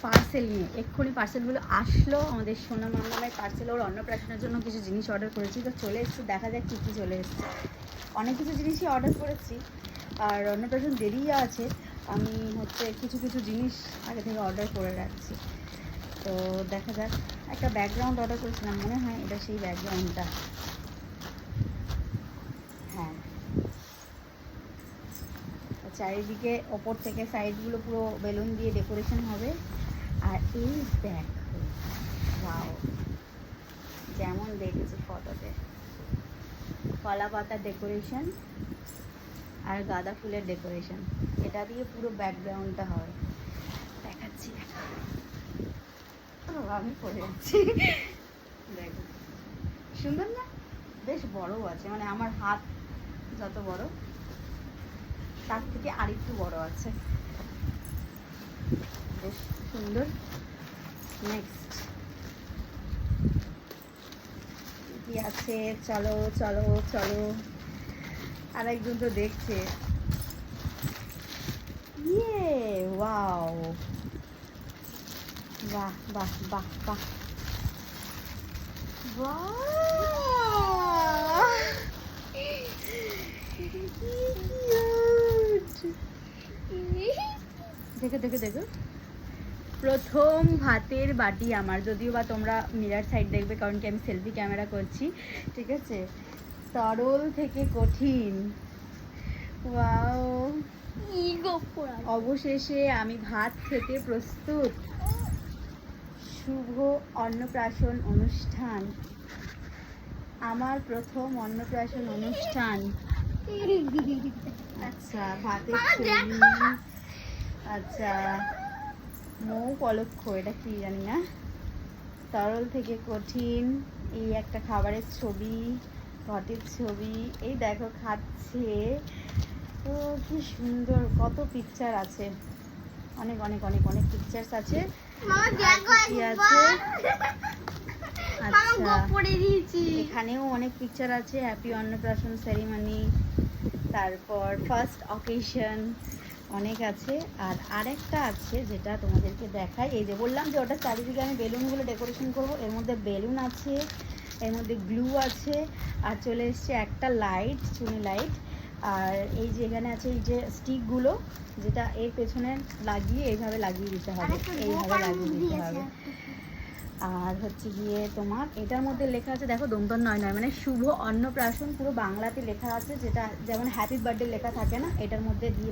Parcel নিয়ে। এক্ষুনি পার্সেলগুলো আসলো, আমাদের সোনা মামামের পার্সেল। ওর অন্নপ্রাশনের জন্য কিছু জিনিস অর্ডার করেছি, তো চলে এসেছে। দেখা যাক কী কী চলে এসেছে। অনেক কিছু জিনিসই অর্ডার করেছি, আর অন্নপ্রাশন দেরিই আছে। আমি হচ্ছে কিছু কিছু জিনিস আগে থেকে অর্ডার করে রাখছি। তো দেখা যাক। একটা ব্যাকগ্রাউন্ড অর্ডার করেছিলাম, মনে হয় এটা সেই ব্যাকগ্রাউন্ডটা। হ্যাঁ, চারিদিকে ওপর থেকে সাইডগুলো পুরো বেলুন দিয়ে ডেকোরেশন হবে। আর এই দেখো, ওয়াও, যেমন দেখেছি ফটোতে, কলা পাতার ডেকোরেশন আর গাঁদা ফুলের ডেকোরেশন, এটা দিয়ে পুরো ব্যাকগ্রাউন্ডটা হয়। দেখাচ্ছি, আমি পরে যাচ্ছি। দেখো, সুন্দর না? বেশ বড়ও আছে, মানে আমার হাত যত বড় তার থেকে আরেকটু বড় আছে। বেশ সুন্দর। নেক্সট কি আছে? চলো চলো চলো, আর একজন তো দেখছে। ইয়ে, ওয়াও, বাহ বাহ বাহ বাহ, দেখো দেখো দেখো, প্রথম ভাতের বাটি আমার। যদিও বা তোমরা মিরার সাইড দেখবে, কারণ কি আমি সেলফি ক্যামেরা করছি, ঠিক আছে। তরল থেকে কঠিন, ওয়াও। অবশেষে আমি ভাত খেতে প্রস্তুত। শুভ অন্নপ্রাশন অনুষ্ঠান, আমার প্রথম অন্নপ্রাশন অনুষ্ঠান। আচ্ছা, ভাতের ছবি, আচ্ছা, মৌ পলক্ষ, এটা কি জানি না। তরল থেকে কঠিন, এই একটা খাবারের ছবি, ঘটের ছবি, এই দেখো খাচ্ছে। তো কি সুন্দর, কত পিকচার আছে, অনেক অনেক অনেক অনেক পিকচার্স আছে। কি আছে? আচ্ছা, এখানেও অনেক পিকচার আছে। হ্যাপি অন্নপ্রাশন সেরিমনি, তারপর ফার্স্ট অকেশন, অনেক আছে। আর আরেকটা আছে যেটা তোমাদেরকে দেখাই, এই যে বললাম যে ওটা চারিদিকে আমি বেলুনগুলো ডেকোরেশন করব। এর মধ্যে বেলুন আছে, এর মধ্যে গ্লু আছে, আর চলে এসছে একটা লাইট, চুনি লাইট। আর এই যে এখানে আছে এই যে স্টিকগুলো, যেটা এর পেছনে লাগিয়ে এইভাবে লাগিয়ে দিতে হবে, এইভাবে লাগিয়ে দিতে হবে। আর হচ্ছে গিয়ে তোমার এটার মধ্যে লেখা আছে, দেখো, দন্তন নয় নয়, মানে শুভ অন্নপ্রাশন পুরো বাংলাতে লেখা আছে, যেটা যেমন হ্যাপি বার্থডে লেখা থাকে না, এটার মধ্যে দিয়ে